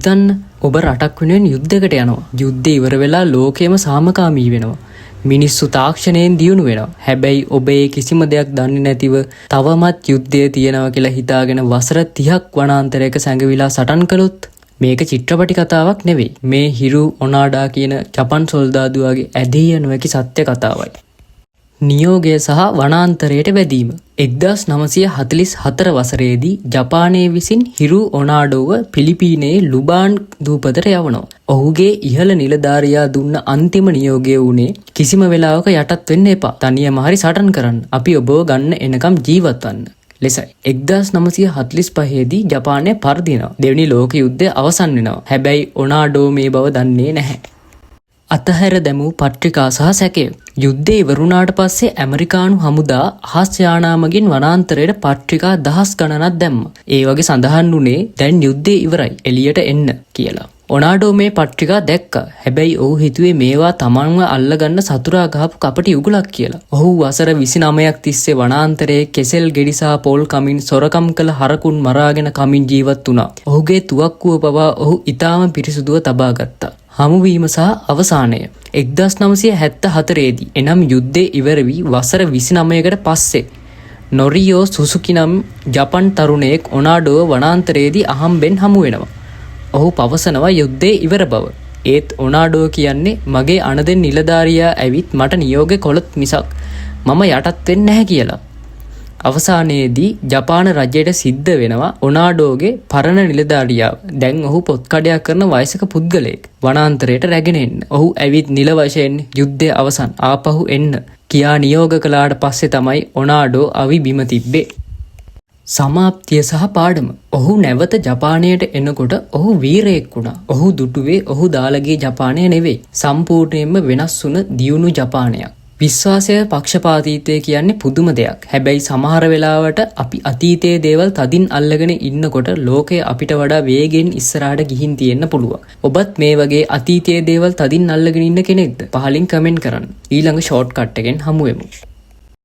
හිතන්න ඔබ රටක් වෙනුවෙන් යුද්ධයකට යනවා. යුද්ධය ඉවර වෙලා ලෝකෙම සාමකාමී වෙනවා. මිනිස්සු තාක්ෂණයෙන් දියුණු වෙනවා. හැබැයි ඔබ ඒ කිසිම දෙයක් දන්නේ නැතිව තවමත් යුද්ධය තියෙනවා කියලා හිතාගෙන වසර 30ක් වනාන්තරයක සැඟවිලා සටන් කළොත් මේක චිත්‍රපටි කතාවක් නෙවෙයි. මේ හිරු ඔනාඩා කියන ජපන් සොල්දාදුවාගේ ඇදහිය නොහැකි සත්‍ය කතාවයි. නියෝගය සහ වනාන්තරයට වැදීම. 1944 වසරේදී ජපානය විසින් හිරු ඔනාඩෝව පිලිපීනයේ ලුබාන් දූපතට යවනවා. ඔහුගේ ඉහළ නිලධාරියා දුන්න අන්තිම නියෝගය වුණේ කිසිම වෙලාවක යටත් වෙන්න එපා. තනියම හරි සටන් කරන්න. අපි ඔබව ගන්න එනකම් ජීවත් වන්න. ලෙසයි. 1945 දී ජපානය පරදිනවා. දෙවෙනි ලෝක යුද්ධය අවසන් වෙනවා. හැබැයි ඔනාඩෝ මේ බව දන්නේ නැහැ. අතහැර දැමූ පත්‍රිකා සහ සැකය. යුද්ධය ඉවරුණාට පස්සේ ඇමරිකානු හමුදා අහස් යානා මගින් වනාන්තරයට පත්‍රිකා දහස් ගණනක් දැම්මා. ඒ වගේ සඳහන් වුණේ දැන් යුද්ධය ඉවරයි එළියට එන්න කියලා. ඔනාඩෝ මේ පත්‍රිකා දැක්කා. හැබැයි ඔහු හිතුවේ මේවා තමන්ව අල්ලගන්න සතුරා ගහපු කපටි උගලක් කියලා. ඔහු වසර 29ක් තිස්සේ වනාන්තරයේ කෙසෙල් ගෙඩි සහ පොල් කමින් සොරකම් කළ හරකුන් මරාගෙන කමින් ජීවත් වුණා. ඔහුගේ තුවක්කුව පවා ඔහු ඊටාම පිරිසුදුව තබා ගත්තා. හමුවීම සහ අවසානය. 1974 දී එනම් යුද්ධය ඉවර වී වසර 29කට පස්සේ නොරියෝ සුසුකි නම් ජපන් තරුණයෙක් ඔනාඩෝව වනාන්තරයේදී අහම්බෙන් හමු වෙනවා. ඔහු පවසනවා යුද්ධය ඉවර බව. ඒත් ඔනාඩෝ කියන්නේ මගේ අනදෙන් නිලධාරියා ඇවිත් මට නියෝග කොළොත් මිසක් මම යටත් වෙන්නේ නැහැ කියලා. අවසානයේදී ජපාන රජයට සිද්ධ වෙනවා ඔනාඩෝගේ පරණ නිලධාරියාව. දැන් ඔහු පොත්කඩයක් කරන වයසක පුද්ගලයෙක් වනාන්තරයට රැගෙන එන්න. ඔහු ඇවිත් නිල වශයෙන් යුද්ධය අවසන් ආපහු එන්න කියා නියෝග කළාට පස්සේ තමයි ඔනාඩෝ අවි බිම තිබ්බේ. සමාප්තිය සහ පාඩම. ඔහු නැවත ජපානයට එනකොට ඔහු වීරයෙක් වුණා. ඔහු දුටුවේ ඔහු දාලගේ ජපානය නෙවෙයි. සම්පූර්ණයෙන්ම වෙනස් වුණ දියුණු ජපානයක්. විශ්වාසය පක්ෂපාතීත්වය කියන්නේ පුදුම දෙයක්. හැබැයි සමහර වෙලාවට අපි අතීතයේ දේවල් තදින් අල්ලගෙන ඉන්නකොට ලෝකය අපිට වඩා වේගෙන් ඉස්සරහට ගිහින් තියෙන්න පුළුවන්. ඔබත් මේ වගේ අතීතයේ දේවල් තදින් අල්ලගෙන ඉන්න කෙනෙක්ද? පහලින් කමෙන්ට් කරන්න. ඊළඟ ෂෝට් කට් එකෙන් හමු වෙමු.